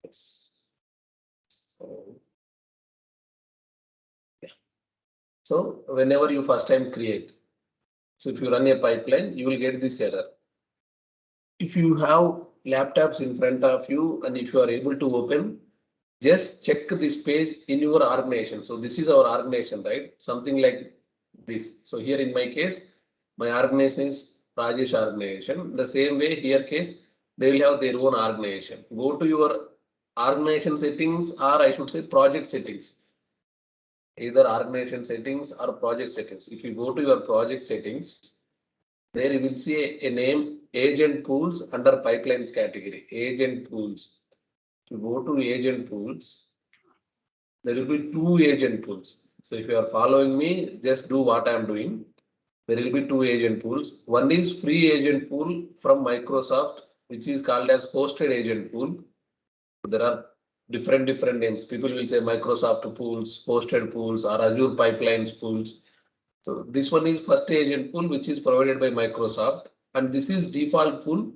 Yes. So, yeah. So whenever you first time create, so if you run a pipeline, you will get this error. If you have laptops in front of you and if you are able to open, just check this page in your organization. So this is our organization, right? Something like this. So here in my case, my organization is Rajesh organization. The same way here case, they will have their own organization. Go to your organization settings, or I should say project settings. Either organization settings or project settings. If you go to your project settings, there you will see a name agent pools under pipelines category. Agent pools. If you go to agent pools, there will be two agent pools. So if you are following me, just do what I am doing. There will be two agent pools. One is free agent pool from Microsoft, which is called as hosted agent pool. There are different names. People will say Microsoft pools, hosted pools, or Azure pipelines pools. So this one is first agent pool, which is provided by Microsoft, and this is default pool,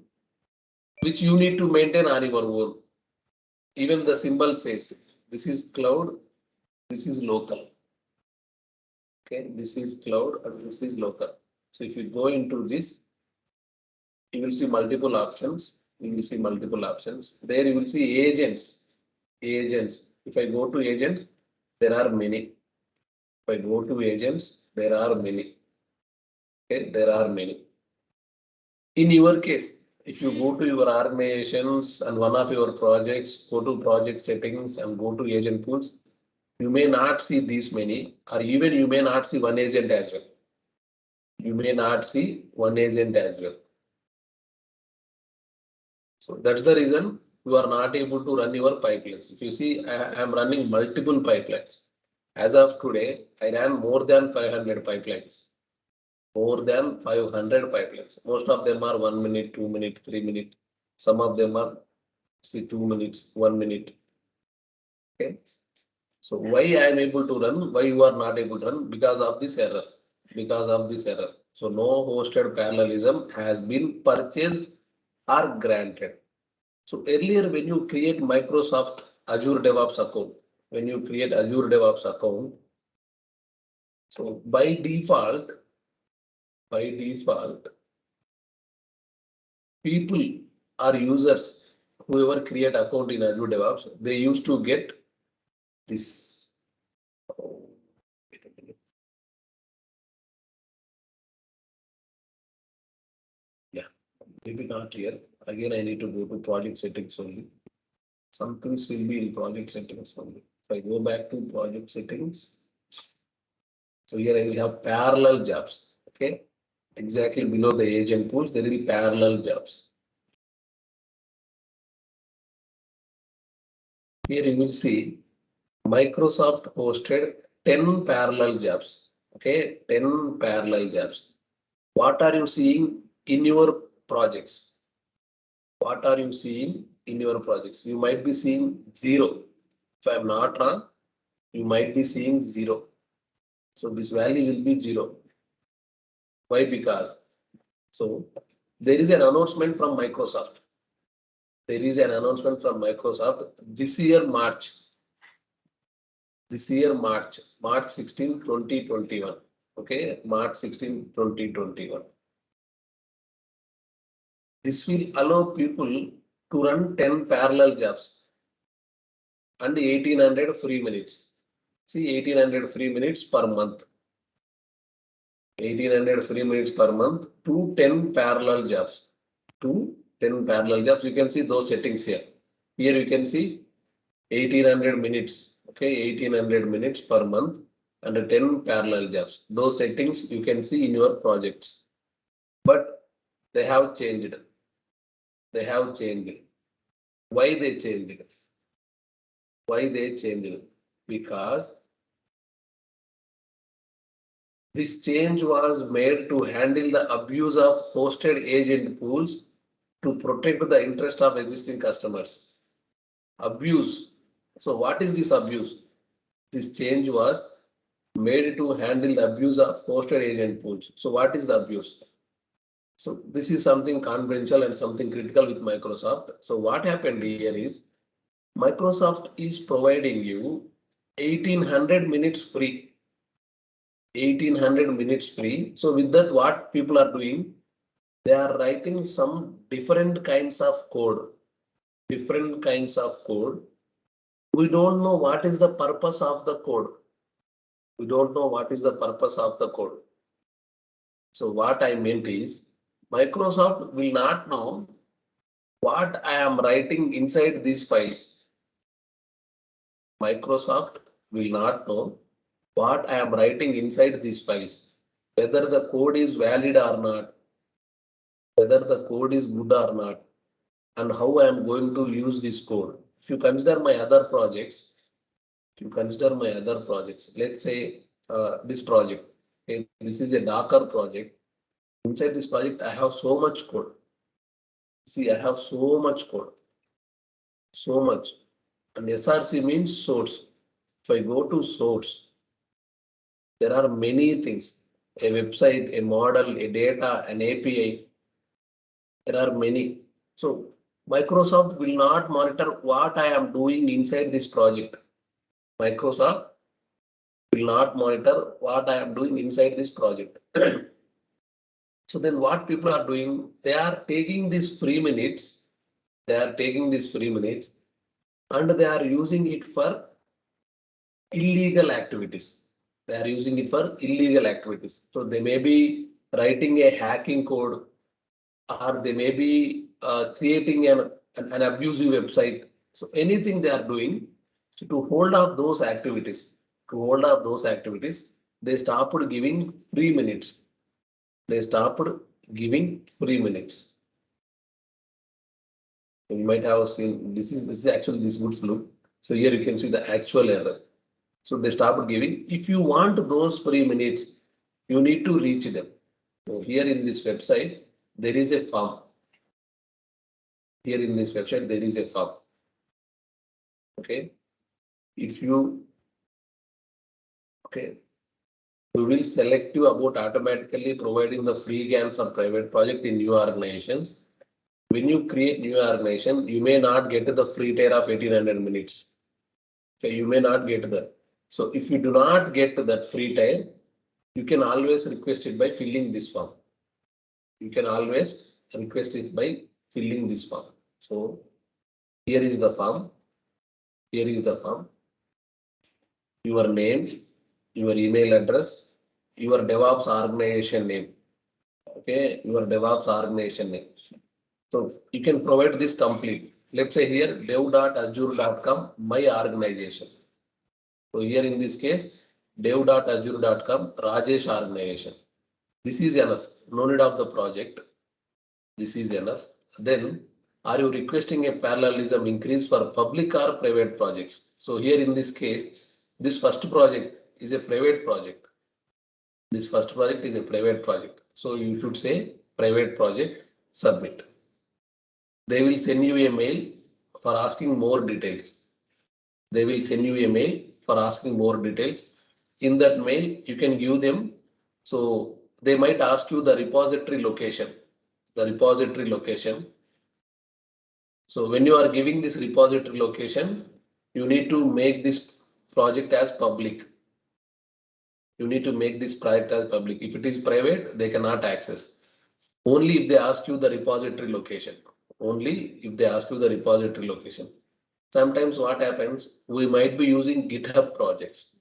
which you need to maintain on your own. Even the symbol says this is cloud, this is local. Okay, this is cloud and this is local. So if you go into this, you will see multiple options. You will see multiple options. There you will see agents. Agents. If I go to agents, there are many. If I go to agents, there are many. Okay, there are many. In your case, if you go to your organizations and one of your projects, go to project settings and go to agent pools, you may not see these many, or even you may not see one agent as well. You may not see one agent as well. So that's the reason you are not able to run your pipelines. If you see, I am running multiple pipelines. As of today, I ran more than 500 pipelines. More than 500 pipelines. Most of them are 1 minute, 2 minutes, 3 minutes. Some of them are see 2 minutes, 1 minute. Okay. So why I am able to run, why you are not able to run? Because of this error. Because of this error. So no hosted parallelism has been purchased or granted. So earlier when you create Microsoft Azure DevOps account, when you create Azure DevOps account, so by default, people or users, whoever create account in Azure DevOps, they used to get this. Oh, wait a minute. Yeah, maybe not here. Again, I need to go to project settings only. Some things will be in project settings only. If I go back to project settings, so here I will have parallel jobs. Okay, exactly below the agent pools, there will be parallel jobs. Here you will see Microsoft hosted 10 parallel jobs. Okay, 10 parallel jobs. What are you seeing in your projects? What are you seeing in your projects? You might be seeing 0. If I'm not wrong, you might be seeing 0. So this value will be 0. Why? Because so there is an announcement from Microsoft. There is an announcement from Microsoft this year March. This year March 16, 2021. Okay, March 16, 2021. This will allow people to run 10 parallel jobs and 1800 free minutes. See, 1800 free minutes per month. 1800 free minutes per month to 10 parallel jobs. To 10 parallel jobs. You can see those settings here. Here you can see 1800 minutes. Okay, 1800 minutes per month and 10 parallel jobs. Those settings you can see in your projects. But they have changed. They have changed. Why they changed? Why they changed? Because this change was made to handle the abuse of hosted agent pools to protect the interest of existing customers. Abuse. So what is this abuse? This change was made to handle the abuse of hosted agent pools. So what is the abuse? So this is something confidential and something critical with Microsoft. So what happened here is Microsoft is providing you 1800 minutes free. 1800 minutes free. So with that, what people are doing, they are writing some different kinds of code. Different kinds of code. We don't know what is the purpose of the code. We don't know what is the purpose of the code. So what I meant is, Microsoft will not know what I am writing inside these files. Microsoft will not know what I am writing inside these files, whether the code is valid or not, whether the code is good or not, and how I am going to use this code. If you consider my other projects, let's say this project, okay, this is a Docker project. Inside this project, I have so much code. See, I have so much code, so much. And SRC means source. If I go to source, there are many things, a website, a model, a data, an API. There are many. So Microsoft will not monitor what I am doing inside this project. Microsoft will not monitor what I am doing inside this project. So then what people are doing, they are taking these free minutes, and they are using it for illegal activities. They are using it for illegal activities. So they may be writing a hacking code, or they may be creating an abusive website. So anything they are doing, so to hold off those activities, they stopped giving free minutes. They stopped giving free minutes. You might have seen this is actually this good flow. So here you can see the actual error. So they stopped giving. If you want those free minutes, you need to reach them. So here in this website, there is a form. Here in this website, there is a form. Okay. If you, okay, we will select you about automatically providing the free GAN for private project in new organizations. When you create new organization, you may not get the free tier of 1800 minutes. Okay, you may not get that. So if you do not get that free tier, you can always request it by filling this form. You can always request it by filling this form. So here is the form. Here is the form. Your name, your email address, your DevOps organization name. Okay, your DevOps organization name. So you can provide this complete. Let's say here dev.azure.com, my organization. So here in this case, dev.azure.com, Rajesh organization. This is enough. No need of the project. This is enough. Then are you requesting a parallelism increase for public or private projects? So here in this case, this first project is a private project. This first project is a private project. So you should say private project, submit. They will send you a mail for asking more details. They will send you a mail for asking more details. In that mail, you can give them. So they might ask you the repository location. So when you are giving this repository location, you need to make this project as public. If it is private, they cannot access. Only if they ask you the repository location. Sometimes what happens, we might be using GitHub projects.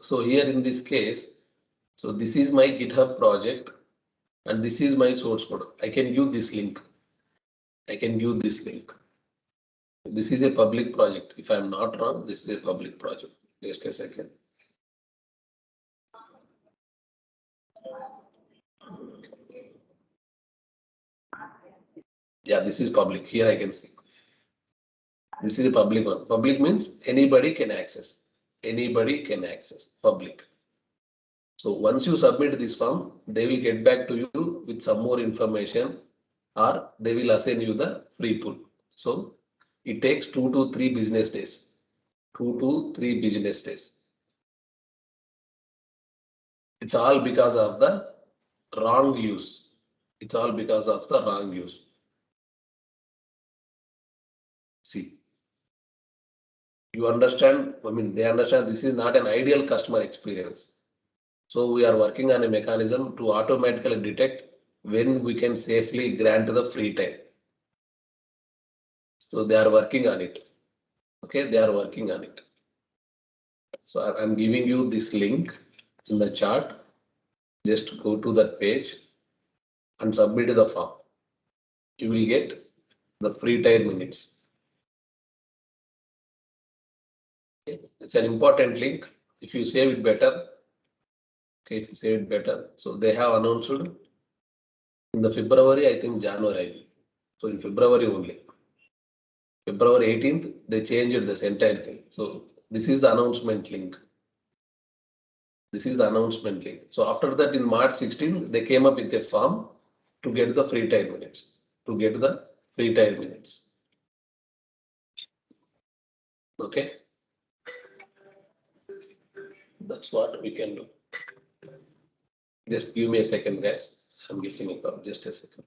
So here in this case, so this is my GitHub project and this is my source code. I can use this link. This is a public project. If I'm not wrong, this is a public project. Just a second. Yeah, this is public. Here I can see. This is a public one. Public means anybody can access. Public. So once you submit this form, they will get back to you with some more information or they will assign you the free pool. So it takes 2 to 3 business days. It's all because of the wrong use. You understand, I mean, they understand this is not an ideal customer experience. So we are working on a mechanism to automatically detect when we can safely grant the free time. So they are working on it. Okay, they are working on it. So I'm giving you this link in the chart. Just go to that page and submit the form. You will get the free 10 minutes. It's an important link. If you save it better, okay, if you save it better. So they have announced in the February, I think January. So in February only. February 18th, they changed this entire thing. So this is the announcement link. This is the announcement link. So after that, in March 16th, they came up with a form to get the free 10 minutes. To get the free 10 minutes. Okay. That's what we can do. Just give me a second, guys. I'm getting it up. Just a second.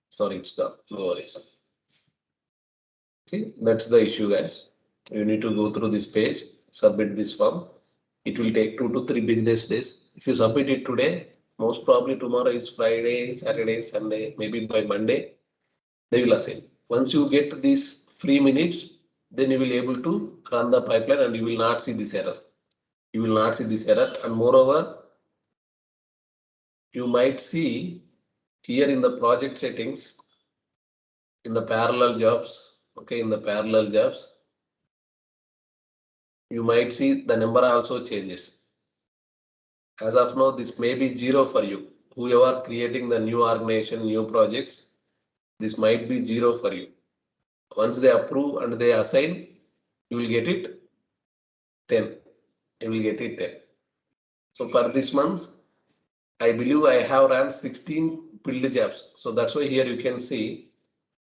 Sorry, it's gone. No worries. Okay, that's the issue, guys. You need to go through this page, submit this form. It will take 2 to 3 business days. If you submit it today, most probably tomorrow is Friday, Saturday, Sunday, maybe by Monday, they will assign. Once you get these free minutes, then you will able to run the pipeline and you will not see this error. You will not see this error. And moreover, you might see here in the project settings, in the parallel jobs, okay, in the parallel jobs, you might see the number also changes. As of now, this may be 0 for you. Whoever creating the new organization, new projects, this might be 0 for you. Once they approve and they assign, you will get it 10. You will get it 10. So for this month, I believe I have run 16 build jobs. So that's why here you can see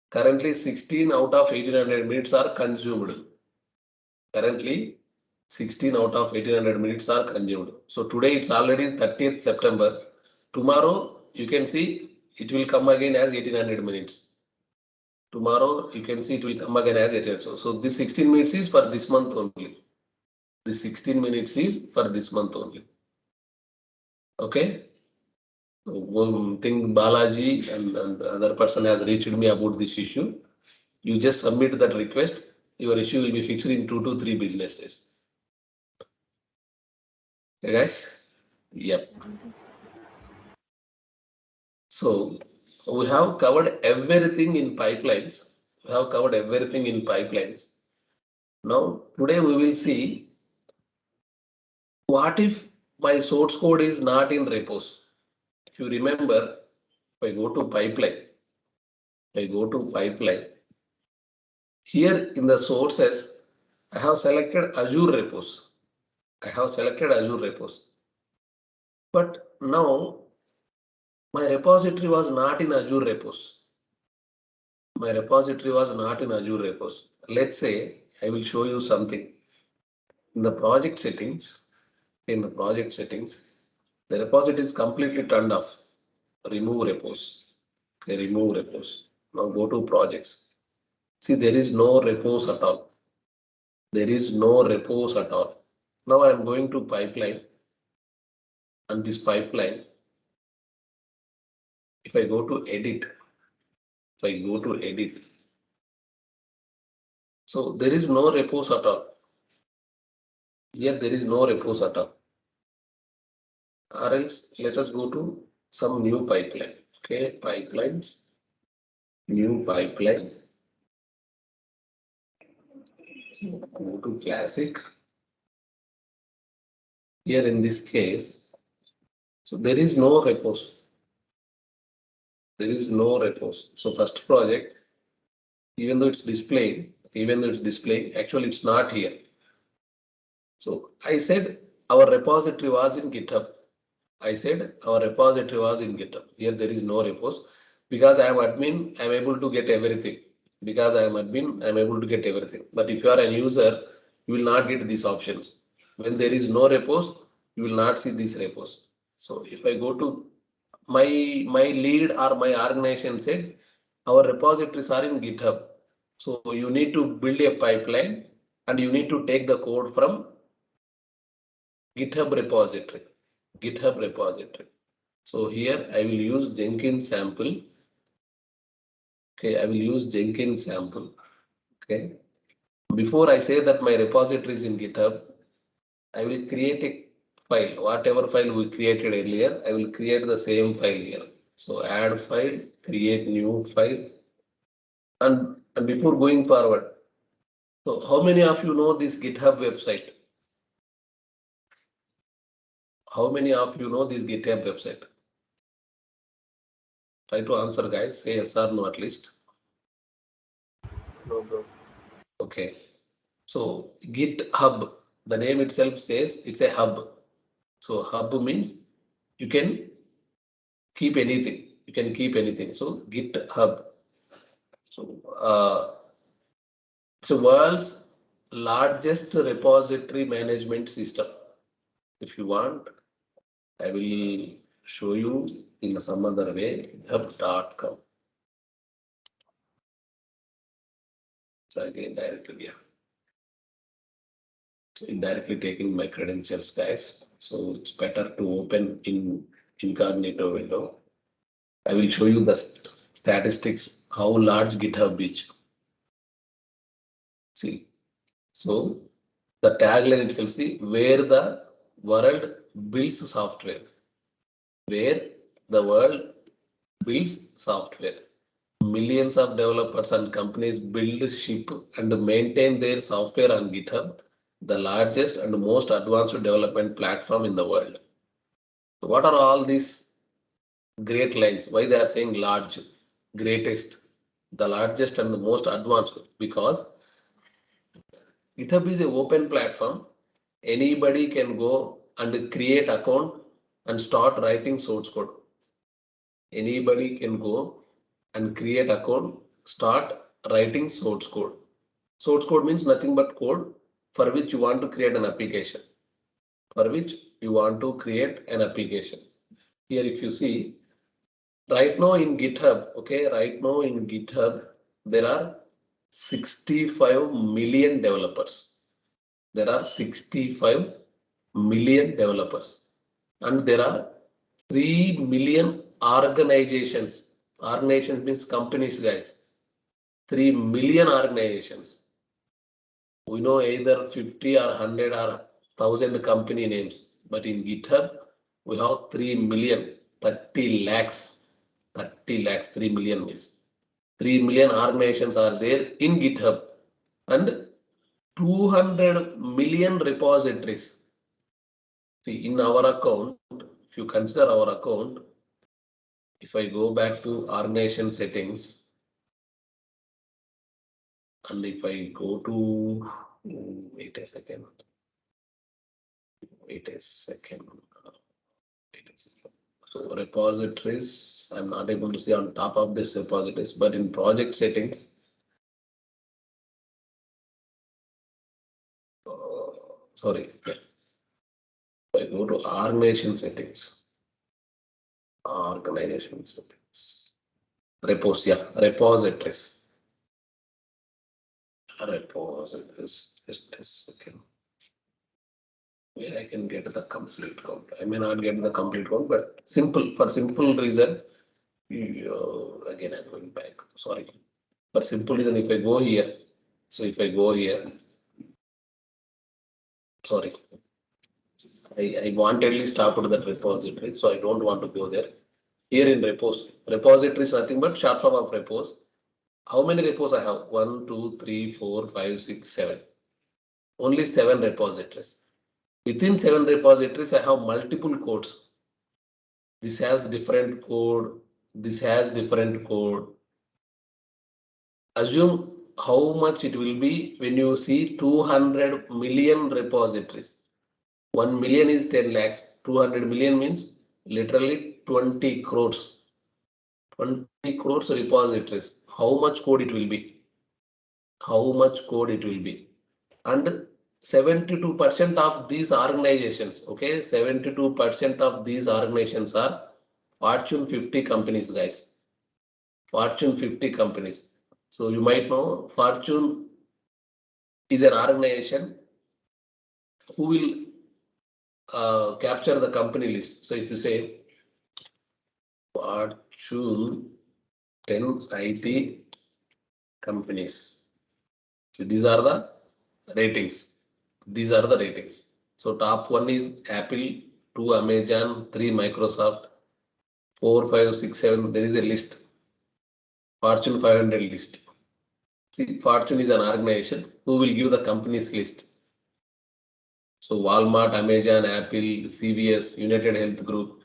currently 16 out of 1800 minutes are consumed. Currently 16 out of 1800 minutes are consumed. So today it's already 30th September. Tomorrow you can see it will come again as 1800 minutes. Tomorrow you can see it will come again as 1800. So this 16 minutes is for this month only. This 16 minutes is for this month only. Okay. One thing Balaji and other person has reached me about this issue. You just submit that request. Your issue will be fixed in 2 to 3 business days. Okay, guys? Yep. So we have covered everything in pipelines. We have covered everything in pipelines. Now, today we will see what if my source code is not in repos. If you remember, if I go to pipeline, here in the sources, I have selected Azure repos. But now my repository was not in Azure repos. Let's say I will show you something. In the project settings, the repository is completely turned off. Remove repos. Okay, remove repos. Now go to projects. See, there is no repos at all. Now I am going to pipeline, and this pipeline, if I go to edit, so there is no repos at all. Here there is no repos at all. Or else let us go to some new pipeline. Okay, pipelines, new pipeline. Go to classic. Here in this case, so there is no repos. So first project, even though it's displaying, actually it's not here. So I said our repository was in GitHub. Here there is no repos. Because I am admin, I am able to get everything. But if you are a user, you will not get these options. When there is no repos, you will not see these repos. So if I go to my lead or my organization said our repositories are in GitHub. So you need to build a pipeline and you need to take the code from GitHub repository. GitHub repository. So here I will use Jenkins sample. Okay, I will use Jenkins sample. Okay. Before I say that my repository is in GitHub, I will create a file. Whatever file we created earlier, I will create the same file here. So add file, create new file. And before going forward, so how many of you know this GitHub website? How many of you know this GitHub website? Try to answer, guys. Say yes or no at least. No, bro. Okay. So GitHub, the name itself says it's a hub. So hub means you can keep anything. You can keep anything. So GitHub. So it's the world's largest repository management system. If you want, I will show you in some other way. GitHub.com. So again, directly, yeah. So indirectly taking my credentials, guys. So it's better to open in incognito window. I will show you the statistics, how large GitHub is. See, so the tagline itself, see, where the world builds software. Where the world builds software. Millions of developers and companies build, ship, and maintain their software on GitHub, the largest and most advanced development platform in the world. So what are all these great lines? Why they are saying large, greatest, the largest and the most advanced? Because GitHub is an open platform. Anybody can go and create account and start writing source code. Anybody can go and create account, start writing source code. Source code means nothing but code for which you want to create an application. For which you want to create an application. Here, if you see, right now in GitHub, okay, right now in GitHub, there are 65 million developers. There are 65 million developers. And there are 3 million organizations. Organizations means companies, guys. 3 million organizations. We know either 50 or 100 or 1,000 company names. But in GitHub, we have 3 million, 30 lakhs. 30 lakhs, 3 million means. 3 million organizations are there in GitHub. And 200 million repositories. See, in our account, if you consider our account, if I go back to organization settings, and if I go to, wait a second, wait a second, wait a second. So repositories, I'm not able to see on top of this repositories, but in project settings, sorry, yeah. I go to organization settings, organization settings, repos, yeah, repositories. Repositories, just a second. Where I can get the complete count. I may not get the complete count, but simple, for simple reason, again I'm going back, sorry. For simple reason, if I go here, so if I go here, sorry, I wantedly stopped that repository, so I don't want to go there. Here in repos, repository is nothing but short form of repos. How many repos I have? 1, 2, 3, 4, 5, 6, 7. Only 7 repositories. Within 7 repositories, I have multiple codes. This has different code. This has different code. Assume how much it will be when you see 200 million repositories. 1 million is 10 lakhs. 200 million means literally 20 crores. 20 crores repositories. How much code it will be? How much code it will be? And 72% of these organizations, okay, 72% of these organizations are Fortune 50 companies, guys. Fortune 50 companies. So you might know Fortune is an organization who will capture the company list. So if you say Fortune 10 IT companies, so these are the ratings. These are the ratings. So top one is Apple, 2 Amazon, 3 Microsoft, 4, 5, 6, 7. There is a list. Fortune 500 list. See, Fortune is an organization who will give the companies list. So Walmart, Amazon, Apple, CVS, United Health Group.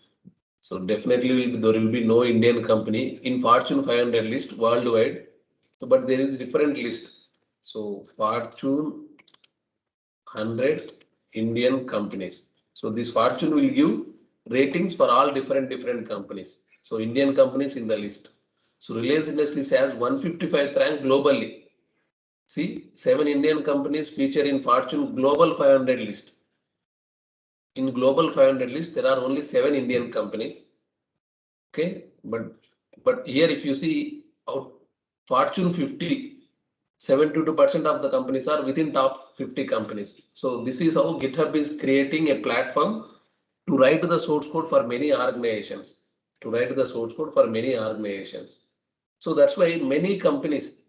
So definitely there will be no Indian company in Fortune 500 list worldwide, but there is different list. So Fortune 100 Indian companies. So this Fortune will give ratings for all different companies. So Indian companies in the list. So Reliance Industries has 155th rank globally. See, 7 Indian companies feature in Fortune Global 500 list. In Global 500 list, there are only 7 Indian companies. Okay, but here if you see out Fortune 50, 72% of the companies are within top 50 companies. So this is how GitHub is creating a platform to write the source code for many organizations. To write the source code for many organizations. So that's why many companies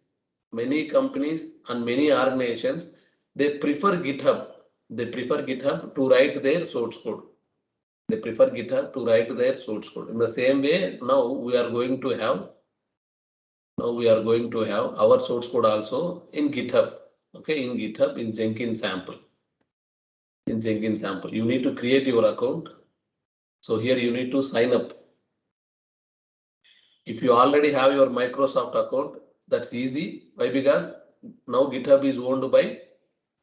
and many organizations, they prefer GitHub. They prefer GitHub to write their source code. They prefer GitHub to write their source code. In the same way, now we are going to have our source code also in GitHub. Okay, in GitHub in Jenkins sample. In Jenkins sample, you need to create your account. So here you need to sign up. If you already have your Microsoft account, that's easy. Why? Because now GitHub is owned by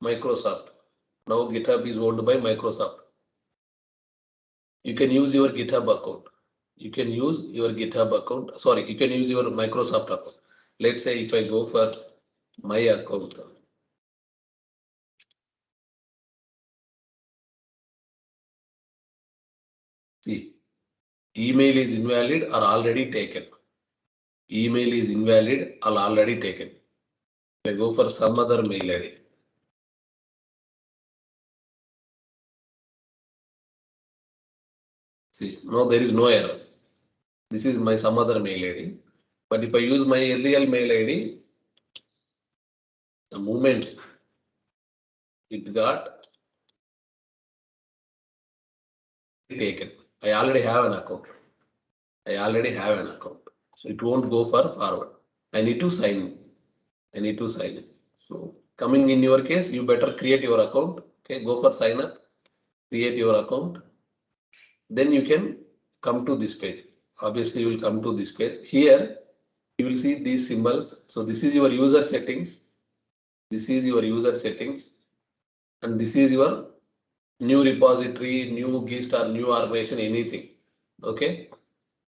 Microsoft. Now GitHub is owned by Microsoft. You can use your GitHub account. You can use your GitHub account. Sorry, you can use your Microsoft account. Let's say if I go for my account. See, email is invalid or already taken. Email is invalid or already taken. If I go for some other mail ID. See, now there is no error. This is my some other mail ID. But if I use my real mail ID, the moment it got taken, I already have an account. So it won't go for forward. I need to sign in. So coming in your case, you better create your account. Okay, go for sign up, create your account. Then you can come to this page. Obviously, you will come to this page. Here, you will see these symbols. So this is your user settings. This is your user settings. And this is your new repository, new Git or new organization, anything. Okay.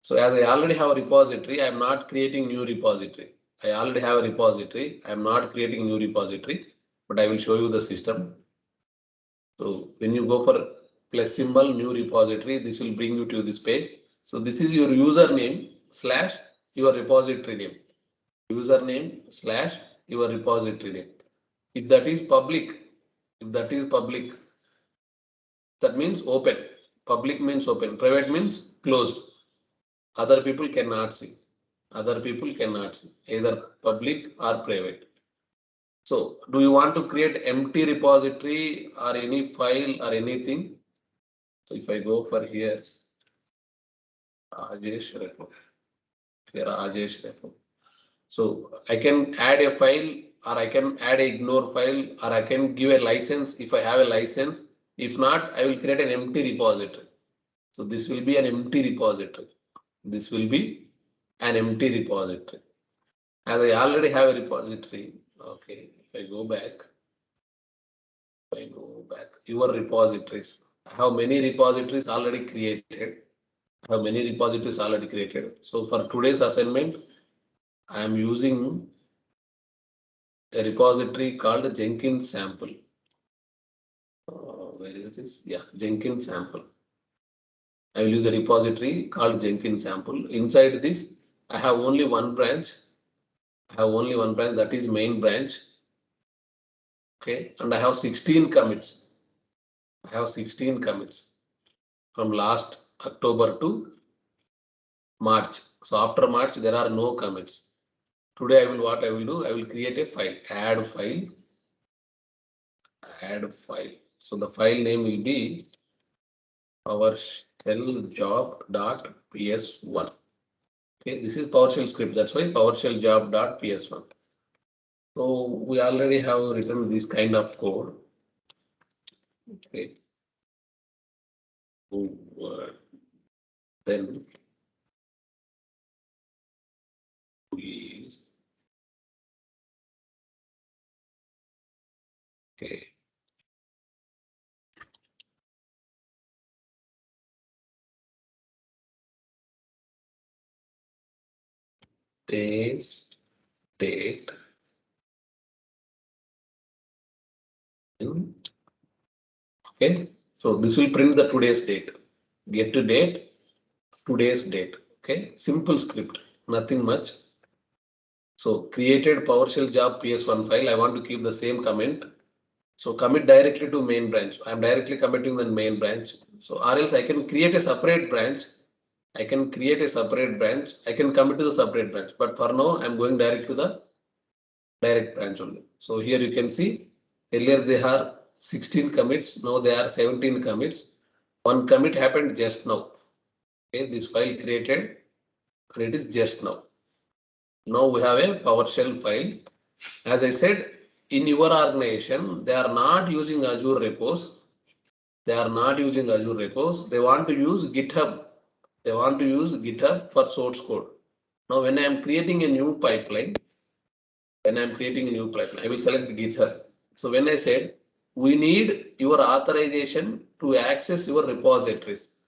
So as I already have a repository, I am not creating new repository. I already have a repository. I am not creating new repository, but I will show you the system. So when you go for plus symbol, new repository, this will bring you to this page. So this is your username slash your repository name. Username slash your repository name. If that is public, that means open. Public means open. Private means closed. Other people cannot see. Either public or private. So do you want to create empty repository or any file or anything? So if I go for here, Rajesh Repo. Here Rajesh Repo. So I can add a file or I can add a ignore file or I can give a license if I have a license. If not, I will create an empty repository. So this will be an empty repository. This will be an empty repository. As I already have a repository, okay, if I go back, your repositories. I have many repositories already created. So for today's assignment, I am using a repository called Jenkins sample. Where is this? Yeah, Jenkins sample. I will use a repository called Jenkins sample. Inside this, I have only one branch. I have only one branch, that is main branch. Okay, and I have 16 commits. I have 16 commits from last October to March. So after March, there are no commits. Today, what I will do, I will create a file, add file. So the file name will be PowerShell job.ps1. Okay, this is PowerShell script. That's why PowerShell job.ps1. So we already have written this kind of code. Okay. So, then please. Okay. Days, date. Okay. So this will print the today's date. Get to date, today's date. Okay. Simple script, nothing much. So created PowerShell job PS1 file. I want to keep the same comment. So commit directly to main branch. I'm directly committing the main branch. So or else I can create a separate branch. I can create a separate branch. I can commit to the separate branch. But for now, I'm going direct to the direct branch only. So here you can see earlier they are 16 commits. Now they are 17 commits. One commit happened just now. Okay, this file created and it is just now. Now we have a PowerShell file. As I said, in your organization, they are not using Azure repos. They are not using Azure repos. They want to use GitHub. They want to use GitHub for source code. Now, when I am creating a new pipeline, I will select GitHub. So when I said, we need your authorization to access your repositories.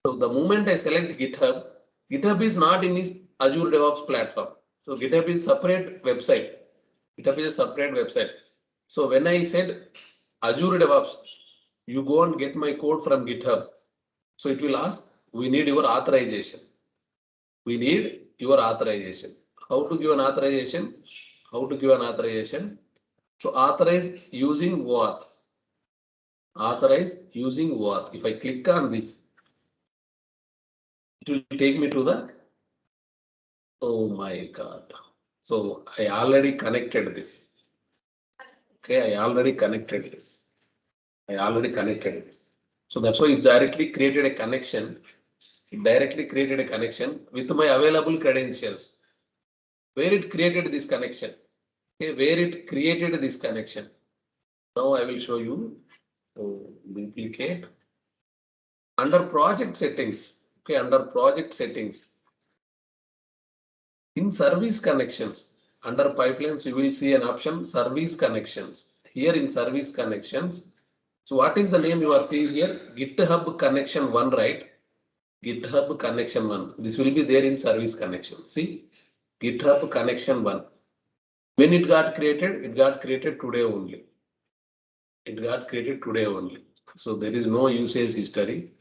So the moment I select GitHub, GitHub is not in this Azure DevOps platform. So GitHub is separate website. GitHub is a separate website. So when I said Azure DevOps, you go and get my code from GitHub. So it will ask, we need your authorization. We need your authorization. How to give an authorization? How to give an authorization? So authorize using what? Authorize using what? If I click on this, it will take me to the, oh my God. So I already connected this. Okay, I already connected this. So that's why it directly created a connection. It directly created a connection with my available credentials. Where it created this connection. Okay, where it created this connection. Now I will show you. So duplicate. Under project settings. Okay, under project settings. In service connections, under pipelines, you will see an option service connections. Here in service connections. So what is the name you are seeing here? GitHub connection 1, right? GitHub connection 1. This will be there in service connection. See, GitHub connection 1. When it got created today only. It got created today only. So there is no usage history.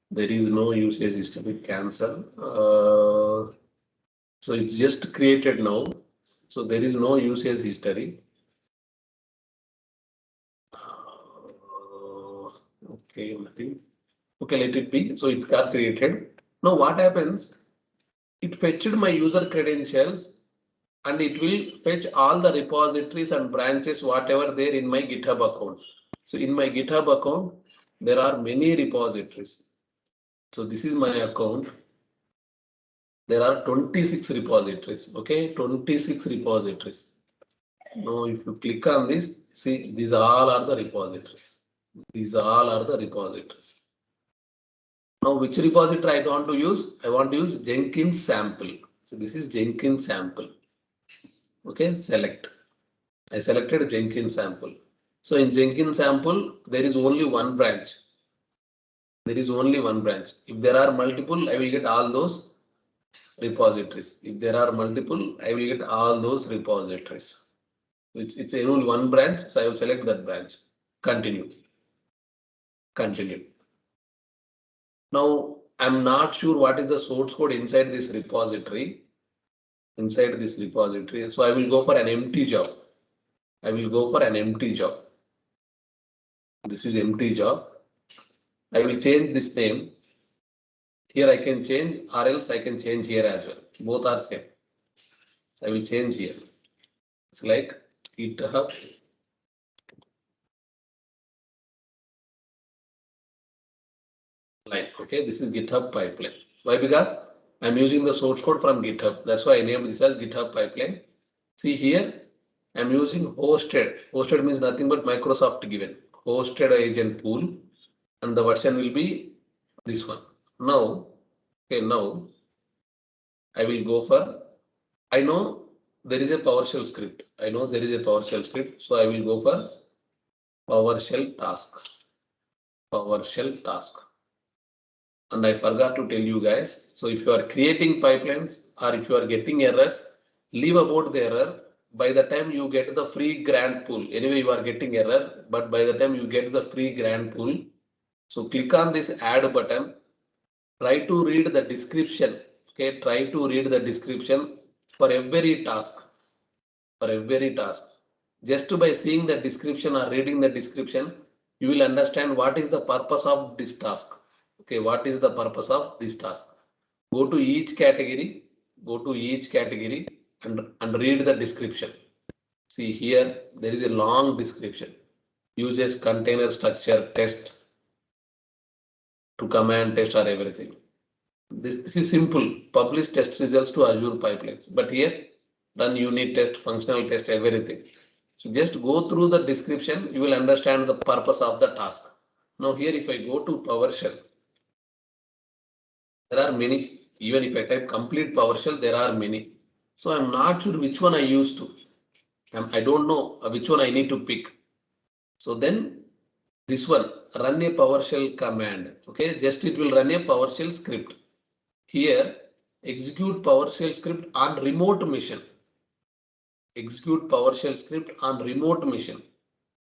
There is no usage history. Cancel. So it's just created now. So there is no usage history. Okay, nothing. Okay, let it be. So it got created. Now what happens? It fetched my user credentials and it will fetch all the repositories and branches, whatever there in my GitHub account. So in my GitHub account, there are many repositories. So this is my account. There are 26 repositories. Okay, 26 repositories. Now, if you click on this, see, these all are the repositories. These all are the repositories. Now, which repository I want to use? I want to use Jenkins sample. So this is Jenkins sample. Okay, select. I selected Jenkins sample. So in Jenkins sample, there is only one branch. There is only one branch. If there are multiple, I will get all those repositories. If there are multiple, I will get all those repositories. It's only one branch, so I will select that branch. Continue. Continue. Now I'm not sure what is the source code inside this repository. So I will go for an empty job. This is empty job. I will change this name. Here I can change, or else I can change here as well. Both are same. I will change here. It's like GitHub line. Okay, this is GitHub pipeline. Why? Because I'm using the source code from GitHub. That's why I named this as GitHub pipeline. See here, I'm using hosted. Hosted means nothing but Microsoft given. Hosted agent pool, and the version will be this one. Now, okay, now I will go for, I know there is a PowerShell script. So I will go for PowerShell task. And I forgot to tell you guys. So if you are creating pipelines or if you are getting errors, leave about the error. By the time you get the free grant pool, anyway you are getting error, but by the time you get the free grant pool, so click on this add button. Try to read the description. Okay, try to read the description for every task. Just by seeing the description or reading the description, you will understand what is the purpose of this task. Okay, what is the purpose of this task? Go to each category, and read the description. See here, there is a long description. Uses container structure test to command test or everything. This is simple. Publish test results to Azure pipelines. But here, run unit test, functional test, everything. So just go through the description, you will understand the purpose of the task. Now here, if I go to PowerShell, there are many. Even if I type complete PowerShell, there are many. So I'm not sure which one I used to. I don't know which one I need to pick. So then this one, run a PowerShell command. Okay, just it will run a PowerShell script. Here, execute PowerShell script on remote mission.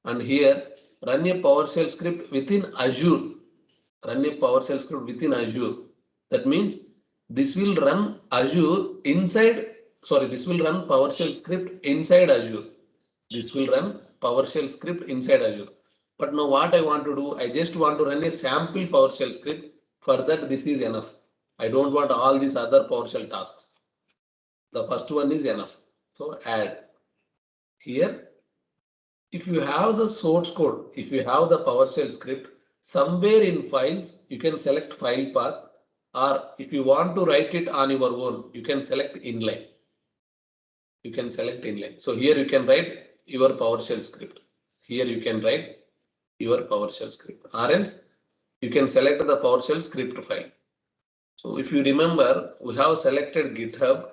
And here, run a PowerShell script within Azure. That means this will run PowerShell script inside Azure. But now what I want to do, I just want to run a sample PowerShell script. For that, this is enough. I don't want all these other PowerShell tasks. The first one is enough. So add. Here, if you have the source code, if you have the PowerShell script, somewhere in files, you can select file path, or if you want to write it on your own, you can select inline. So here you can write your PowerShell script. Or else you can select the PowerShell script file. So if you remember, we have selected GitHub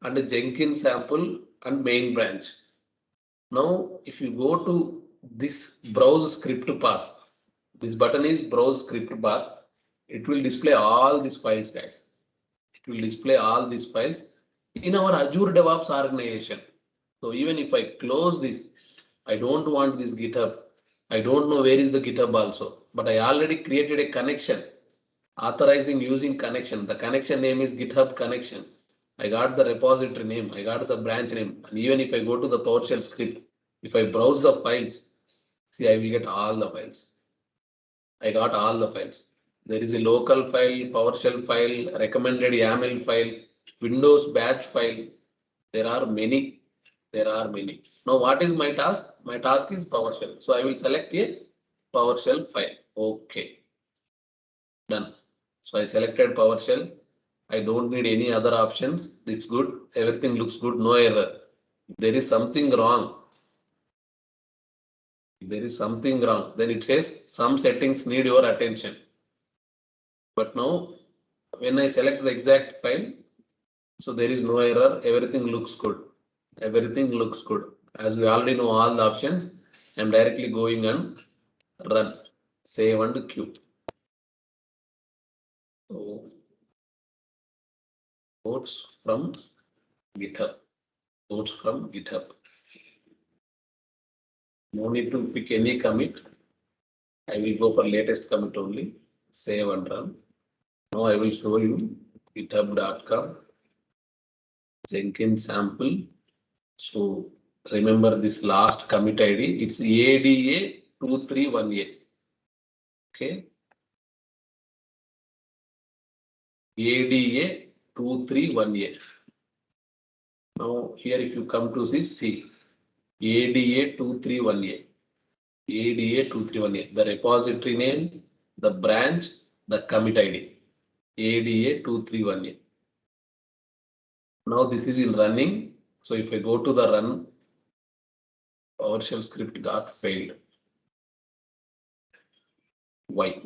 and Jenkins sample and main branch. Now, if you go to this browse script path, this button is browse script path. It will display all these files, guys. In our Azure DevOps organization. So even if I close this, I don't want this GitHub. I don't know where is the GitHub also, but I already created a connection, authorizing using connection. The connection name is GitHub connection. I got the repository name, I got the branch name, and even if I go to the PowerShell script, if I browse the files, see, I will get all the files. There is a local file, PowerShell file, recommended YAML file, Windows batch file. There are many. Now, what is my task? My task is PowerShell. So I will select a PowerShell file. Okay. Done. So I selected PowerShell. I don't need any other options. It's good. Everything looks good. No error. If there is something wrong, then it says some settings need your attention. But now, when I select the exact file, so there is no error. Everything looks good. As we already know all the options, I'm directly going and run, save and queue. So notes from GitHub. No need to pick any commit. I will go for latest commit only. Save and run. Now I will show you github.com Jenkins sample. So remember this last commit ID, it's ADA231A. Okay. ADA231A. Now here if you come to this, see ADA231A. ADA231A. The repository name, the branch, the commit ID. ADA231A. Now this is in running. So if I go to the run, PowerShell script got failed. Why?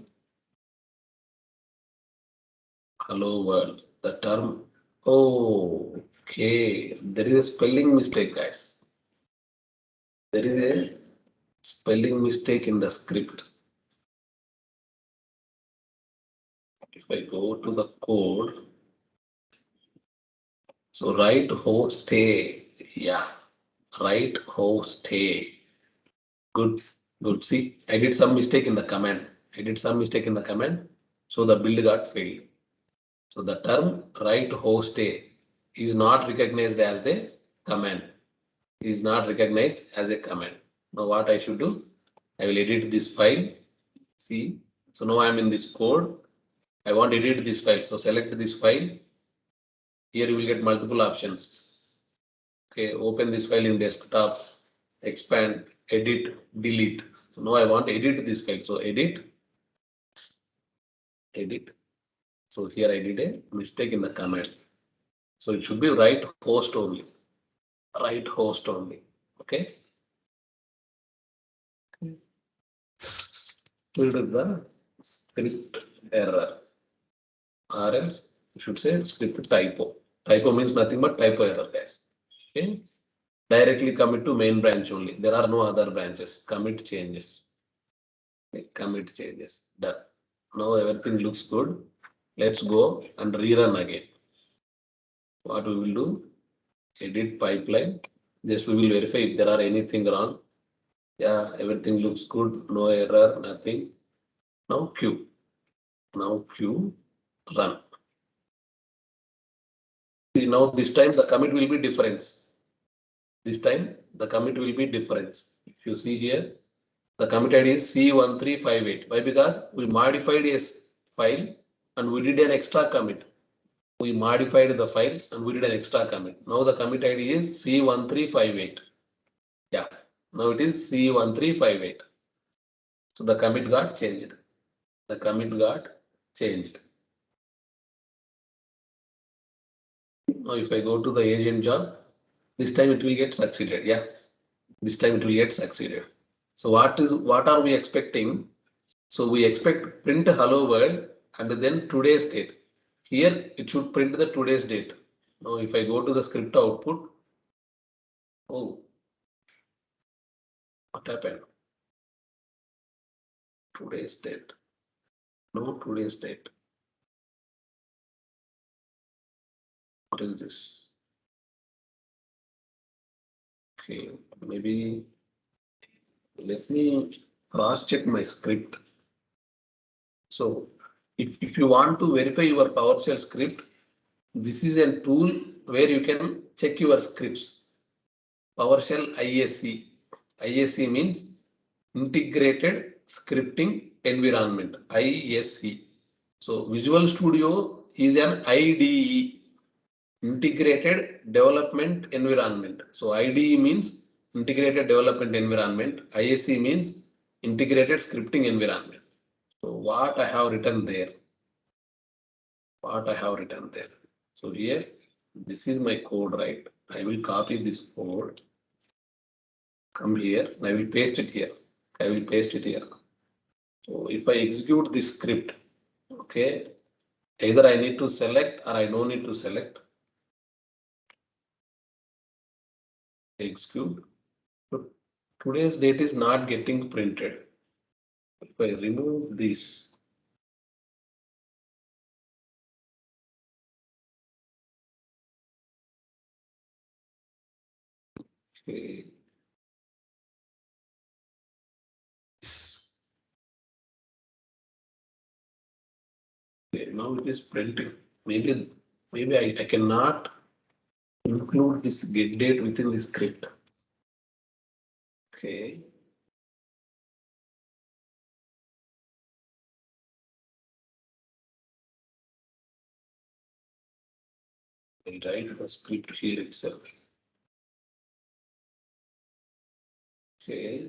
Hello world. The term. Oh, okay. There is a spelling mistake, guys. There is a spelling mistake in the script. If I go to the code, so write host A. Yeah, write host A. Good, good. See, I did some mistake in the command. So the build got failed. So the term write host A is not recognized as the command. Is not recognized as a command. Now what I should do? I will edit this file. See, so now I am in this code. I want to edit this file. So select this file. Here you will get multiple options. Okay, open this file in desktop, expand, edit, delete. So now I want to edit this file. So edit. So here I did a mistake in the command. So it should be write host only. Write host only. Okay. Filled the script error. Or else you should say script typo. Typo means nothing but typo error, guys. Okay. Directly commit to main branch only. There are no other branches. Commit changes. Okay. Commit changes. Done. Now everything looks good. Let's go and rerun again. What we will do? Edit pipeline. Just we will verify if there are anything wrong. Yeah, everything looks good. No error, nothing. Now Q. Run. See, now this time the commit will be difference. This time the commit will be difference. If you see here, the commit ID is C1358. Why? Because we modified a file and we did an extra commit. We modified the file and we did an extra commit. Now the commit ID is C1358. Yeah, now it is C1358. So the commit got changed. The commit got changed. Now if I go to the agent job, this time it will get succeeded. Yeah, this time it will get succeeded. So what are we expecting? So we expect print hello world and then today's date. Here it should print the today's date. Now if I go to the script output, oh, what happened? Today's date. No today's date. What is this? Okay, maybe let me cross check my script. So if you want to verify your PowerShell script, this is a tool where you can check your scripts. PowerShell ISC. ISC means Integrated Scripting Environment, ISC. So Visual Studio is an IDE, Integrated Development Environment. So IDE means Integrated Development Environment. ISC means Integrated Scripting Environment. So what I have written there? So here, this is my code, right? I will copy this code. Come here, and I will paste it here. So if I execute this script, okay, either I need to select or I don't need to select. Execute. So today's date is not getting printed. If I remove this, okay. Okay, now it is printing. Maybe I cannot include this get date within the script. Okay. I'll write the script here itself. Okay.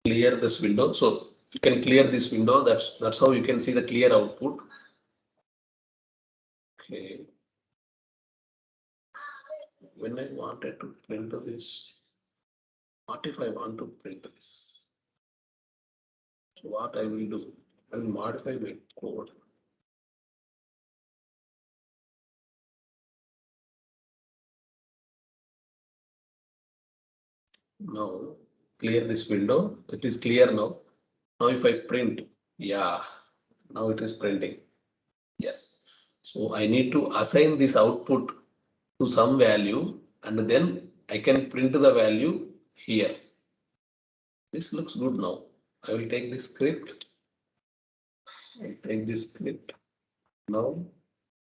Clear this window. So you can clear this window. That's how you can see the clear output. Okay. When I wanted to print this, what if I want to print this? So what I will do, I will modify my code. Now clear this window. It is clear now. Now if I print, yeah, now it is printing. Yes. So I need to assign this output to some value and then I can print the value here. This looks good now. I will take this script. I take this script. Now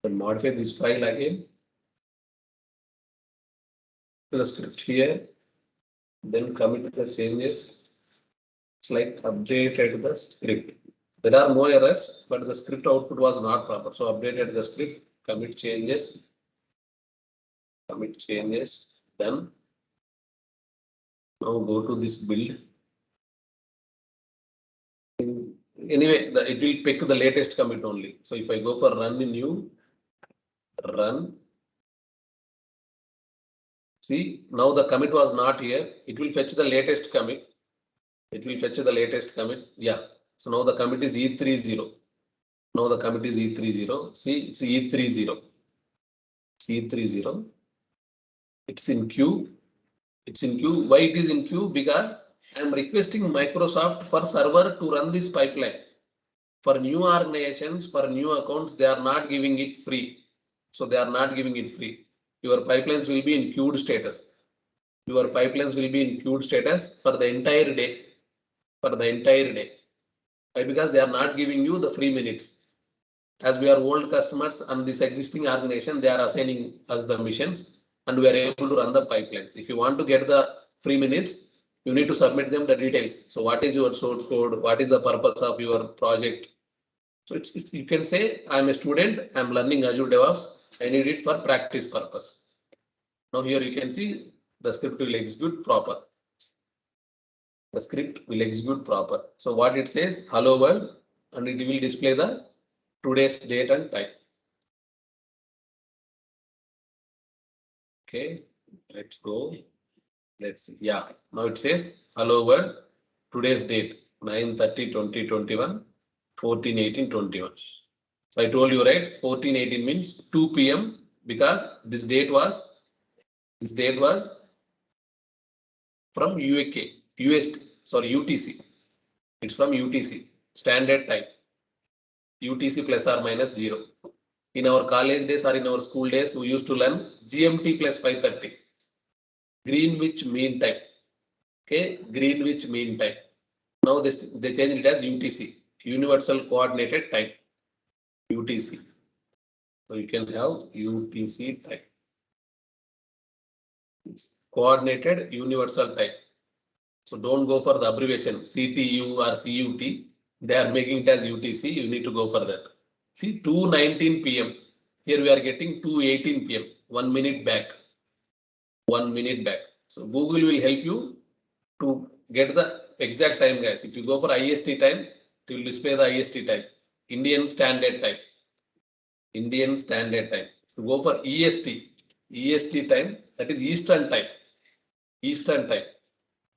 I modify this file again. The script here. Then commit the changes. It's like updated the script. There are no errors, but the script output was not proper. So updated the script, commit changes, then now go to this build. Anyway, it will pick the latest commit only. So if I go for run in new, run. See, now the commit was not here. It will fetch the latest commit. Yeah. So now the commit is E30. Now the commit is E30. See, it's E30. C30. It's in queue. Why it is in queue? Because I am requesting Microsoft for server to run this pipeline. For new organizations, for new accounts, they are not giving it free. So they are not giving it free. Your pipelines will be in queued status. For the entire day. Why? Because they are not giving you the free minutes. As we are old customers and this existing organization, they are assigning us the missions and we are able to run the pipelines. If you want to get the free minutes, you need to submit them the details. So what is your source code? What is the purpose of your project? So you can say, I'm a student, I'm learning Azure DevOps. I need it for practice purpose. Now here you can see the script will execute proper. So what it says, hello world, and it will display the today's date and time. Okay, let's go. Let's see. Yeah, now it says hello world, today's date 9/30/2021, 14/18/21. So I told you, right? 14/18 means 2 p.m. because this date was from UTC. It's from UTC, standard time. UTC plus or minus 0. In our college days or in our school days, we used to learn GMT plus 5:30. Greenwich Mean Time. Okay, Greenwich Mean Time. Now they changed it as UTC, Universal Coordinated Time. UTC. So you can have UTC time. It's Coordinated Universal Time. So don't go for the abbreviation CTU or CUT. They are making it as UTC. You need to go for that. See, 2:19 p.m. Here we are getting 2:18 p.m. 1 minute back. So Google will help you to get the exact time, guys. If you go for IST time, it will display the IST time. Indian Standard Time. If you go for EST time, that is Eastern Time.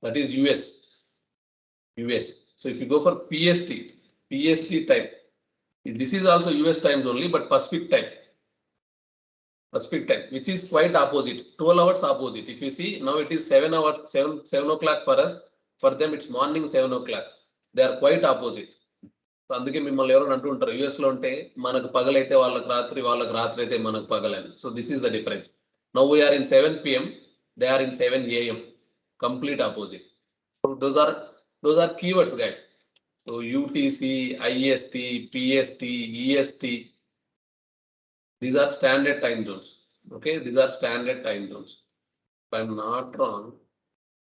That is US. So if you go for PST time, this is also US times only, but Pacific time, which is quite opposite, 12 hours opposite. If you see, now it is 7 o'clock for us. For them, it's morning 7 o'clock. They are quite opposite. అందుకే మిమ్మల్ని ఎవరు అంటూ ఉంటారు US లో ఉంటే మనకు పగలైతే వాళ్ళకి రాత్రి అయితే మనకు పగలని. So this is the difference. Now we are in 7 p.m. They are in 7 a.m. Complete opposite. So those are keywords, guys. So UTC, IST, PST, EST, these are standard time zones. Okay, these are standard time zones. If I'm not wrong,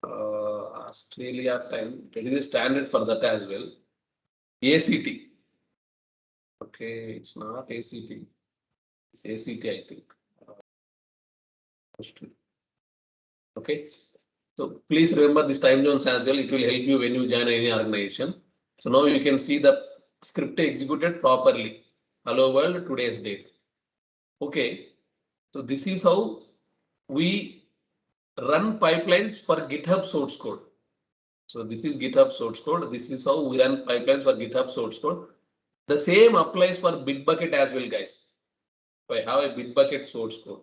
Australia time, it is standard for that as well. ACT. Okay, it's not ACT. It's ACT, I think. Okay. So please remember this time zones as well. It will help you when you join any organization. So now you can see the script executed properly. Hello world, today's date. Okay. So this is how we run pipelines for GitHub source code. So this is GitHub source code. This is how we run pipelines for GitHub source code. The same applies for Bitbucket as well, guys. So I have a Bitbucket source code.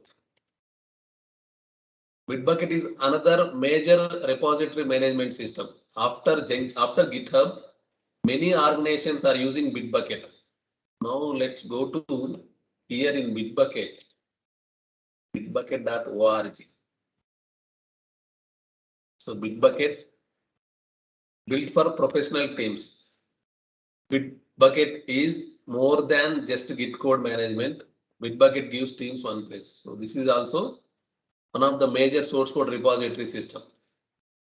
Bitbucket is another major repository management system. After GitHub, many organizations are using Bitbucket. Now let's go to here in Bitbucket, bitbucket.org. So Bitbucket built for professional teams. Bitbucket is more than just Git code management. Bitbucket gives teams one place. So this is also one of the major source code repository system.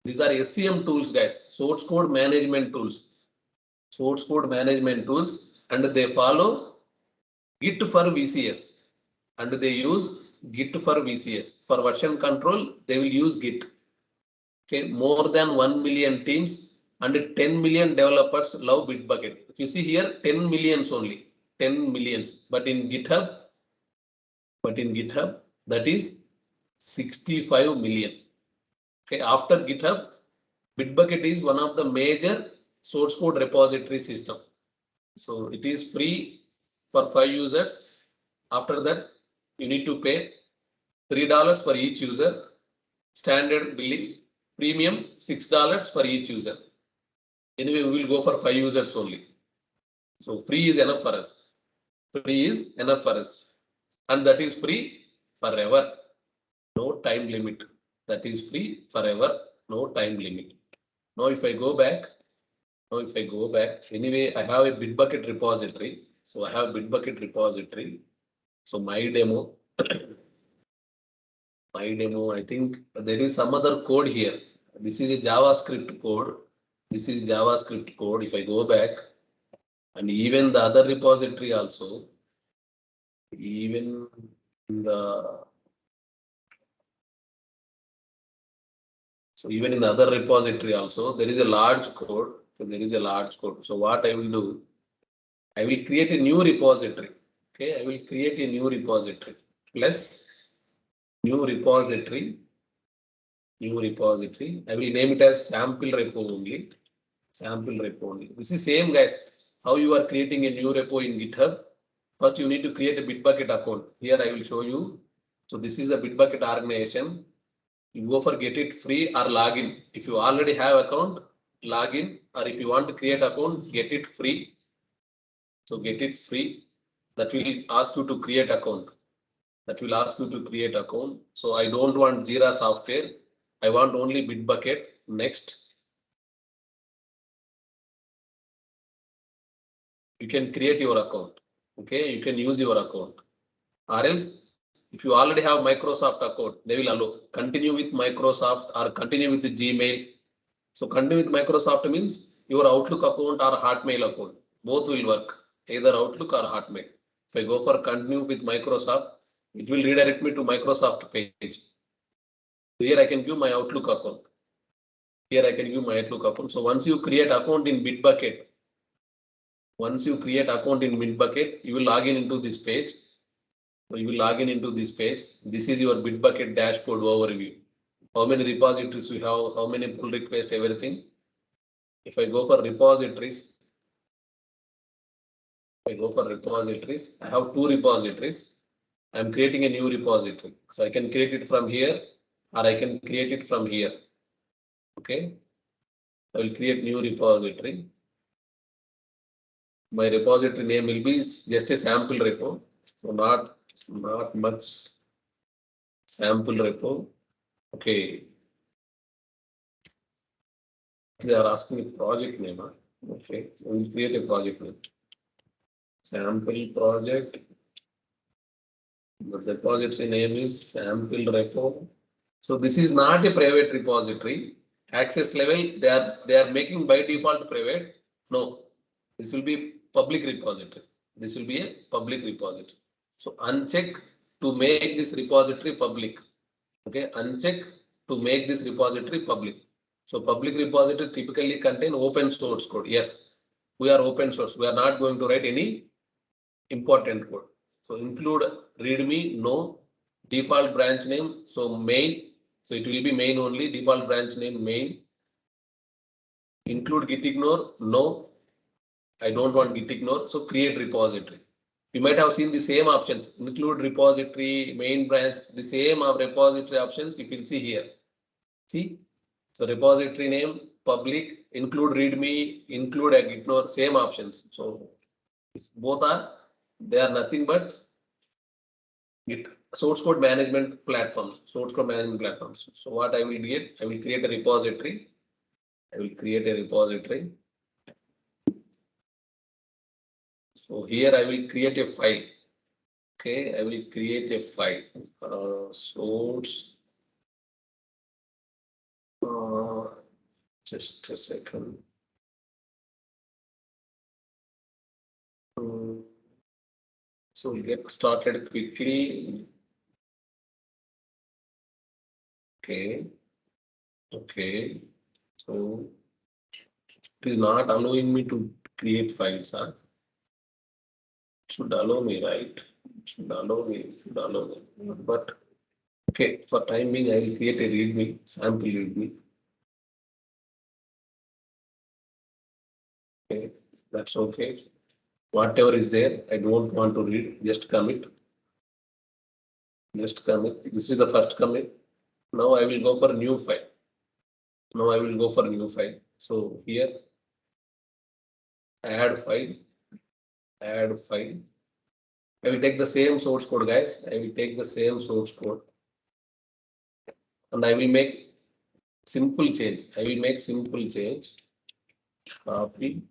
These are SCM tools, guys, source code management tools. Source code management tools, and they follow Git for VCS, and they use Git for VCS. For version control, they will use Git. Okay, more than 1 million teams and 10 million developers love Bitbucket. If you see here, 10 millions only, 10 millions. But in GitHub, that is 65 million. Okay, after GitHub, Bitbucket is one of the major source code repository system. So it is free for 5 users. After that, you need to pay $3 for each user. Standard billing, premium $6 for each user. Anyway, we will go for 5 users only. So free is enough for us. Free is enough for us. And that is free forever. No time limit. That is free forever. No time limit. Now if I go back, anyway, I have a Bitbucket repository. So I have Bitbucket repository. So my demo, I think there is some other code here. This is a JavaScript code. This is JavaScript code. If I go back, and even the other repository also, even in the even in the other repository also, there is a large code. So what I will do, I will create a new repository. Okay, I will create a new repository plus new repository. I will name it as sample repo only. This is same, guys. How you are creating a new repo in GitHub. First, you need to create a Bitbucket account. Here I will show you. So this is a Bitbucket organization. You go for get it free or login. If you already have account, login, or if you want to create account, get it free. So get it free. That will ask you to create account. So I don't want Jira software. I want only Bitbucket. Next. You can create your account. Okay, you can use your account. Or else, if you already have Microsoft account, they will allow continue with Microsoft or continue with the Gmail. So continue with Microsoft means your Outlook account or Hotmail account. Both will work, either Outlook or Hotmail. If I go for continue with Microsoft, it will redirect me to Microsoft page. Here I can give my Outlook account. So once you create account in Bitbucket, you will log in into this page. So you will log in into this page. This is your Bitbucket dashboard overview. How many repositories we have, how many pull requests, everything. If I go for repositories, I have 2 repositories. I'm creating a new repository. So I can create it from here or I can create it from here. Okay. I will create new repository. My repository name will be just a sample repo. So not much sample repo. Okay. They are asking me project name. Huh? Okay, so we'll create a project name. Sample project. The repository name is sample repo. So this is not a private repository. Access level, they are making by default private. No, this will be public repository. This will be a public repository. So uncheck to make this repository public. Okay, uncheck to make this repository public. So public repository typically contain open source code. Yes, we are open source. We are not going to write any important code. So include readme, no, default branch name, so main, so it will be main only, default branch name main. Include git ignore, no, I don't want git ignore, so create repository. You might have seen the same options, include repository, main branch, the same of repository options you can see here. See, so repository name, public, include readme, include ignore, same options. So both are, they are nothing but Git source code management platforms, source code management platforms. So what I will get, I will create a repository. I will create a repository. So here I will create a file. Okay, I will create a file. Source. Just a second. So we'll get started quickly. Okay. Okay. So it is not allowing me to create files, huh? It should allow me, right? It should allow me, but okay, for time being, I will create a readme, sample readme. Okay, that's okay. Whatever is there, I don't want to read, just commit. Just commit. This is the first commit. Now I will go for a new file. Now I will go for a new file. So here, add file, add file. I will take the same source code, guys. I will take the same source code. And I will make simple change. I will make simple change. Copy.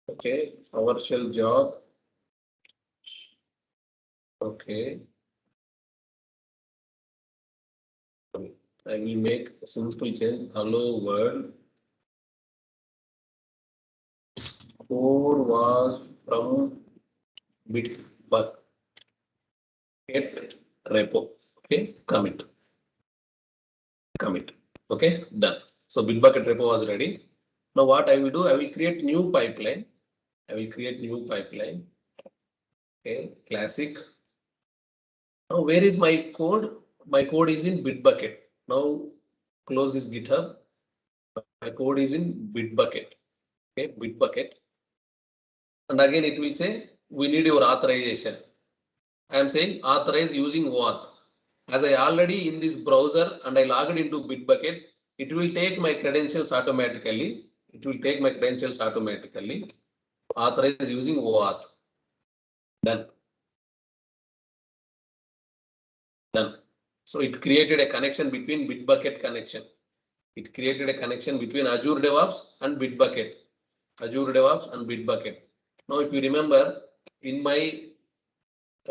Okay, PowerShell job. Okay. I will make a simple change. Hello world. Code was from Bitbucket repo. Okay, commit. Commit. Okay, done. So Bitbucket repo was ready. Now what I will do, I will create new pipeline. I will create new pipeline. Okay, classic. Now where is my code? My code is in Bitbucket. Now close this GitHub. My code is in Bitbucket. Okay, Bitbucket. And again it will say we need your authorization. I am saying authorize using OAuth. As I already in this browser and I logged into Bitbucket, it will take my credentials automatically. It will take my credentials automatically. Authorize using OAuth. Done. Done. So it created a connection between Bitbucket connection. It created a connection between Azure DevOps and Bitbucket. Azure DevOps and Bitbucket. Now, if you remember, in my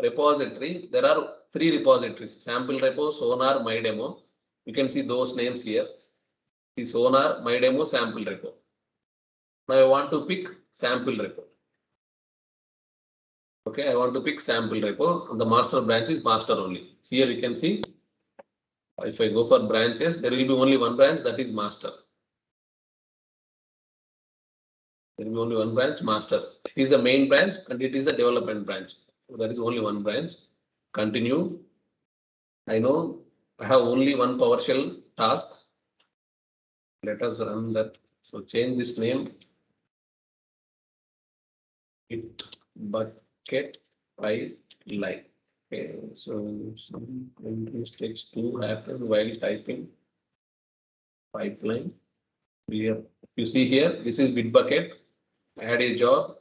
repository, there are 3 repositories: sample repo, Sonar, MyDemo. You can see those names here. The Sonar, MyDemo, sample repo. Now I want to pick sample repo. Okay, I want to pick sample repo. The master branch is master only. Here you can see, if I go for branches, there will be only one branch, that is master. There will be only one branch, master. It is the main branch and it is the development branch. So that is only one branch. Continue. I know I have only one PowerShell task. Let us run that. So change this name. Bitbucket pipeline. Okay, so some mistakes do happen while typing pipeline. Here, you see here, this is Bitbucket. Add a job,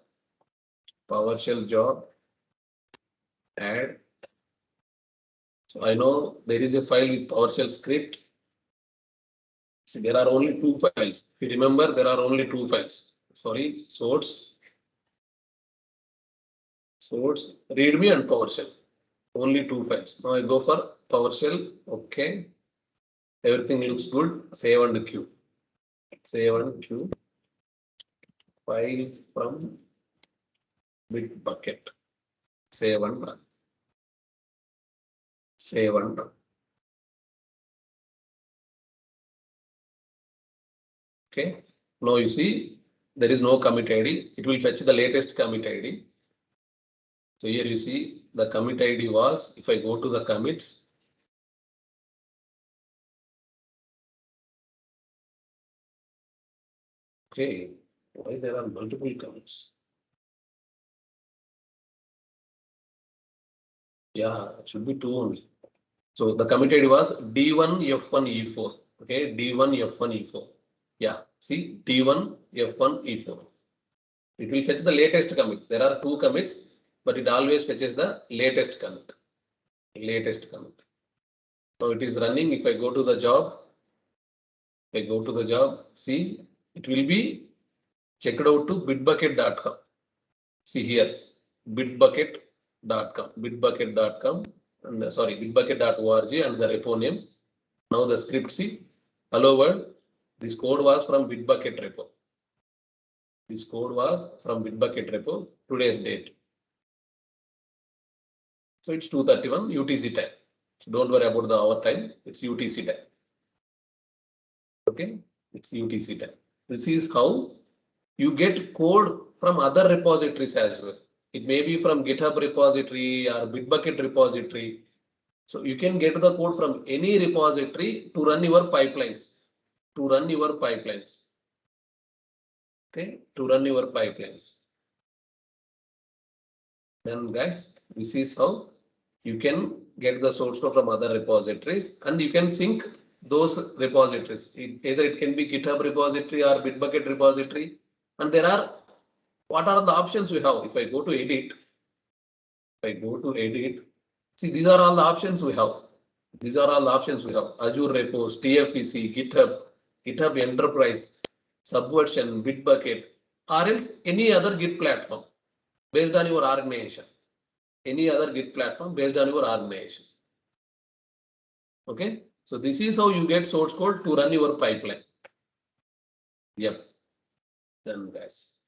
PowerShell job, add. So I know there is a file with PowerShell script. See, there are only two files. If you remember, there are only two files. Sorry, source, README and PowerShell. Only two files. Now I go for PowerShell. Okay. Everything looks good. Save and queue. Save and queue. File from Bitbucket. Save and run. Save and run. Okay. Now you see there is no commit ID. It will fetch the latest commit ID. So here you see the commit ID was, if I go to the commits, okay, why there are multiple commits? Yeah, it should be two only. So the commit ID was D1 F1 E4. Okay, D1 F1 E4. Yeah, see D1 F1 E4. It will fetch the latest commit. There are two commits, but it always fetches the latest commit. Latest commit. So it is running. If I go to the job, see, it will be checked out to bitbucket.com. See here, bitbucket.com, and sorry, bitbucket.org and the repo name. Now the script, see, hello world. This code was from Bitbucket repo. This code was from Bitbucket repo, today's date. So it's 2:31 UTC time. So don't worry about the hour time. It's UTC time. Okay, it's UTC time. This is how you get code from other repositories as well. It may be from GitHub repository or Bitbucket repository. So you can get the code from any repository to run your pipelines. Okay, to run your pipelines. Then guys, this is how you can get the source code from other repositories and you can sync those repositories. Either it can be GitHub repository or Bitbucket repository. And there are, what are the options we have? If I go to edit, see, these are all the options we have. Azure repos, TFEC, GitHub Enterprise, Subversion, Bitbucket, or else any other Git platform based on your organization. Okay, so this is how you get source code to run your pipeline. Yep, done guys.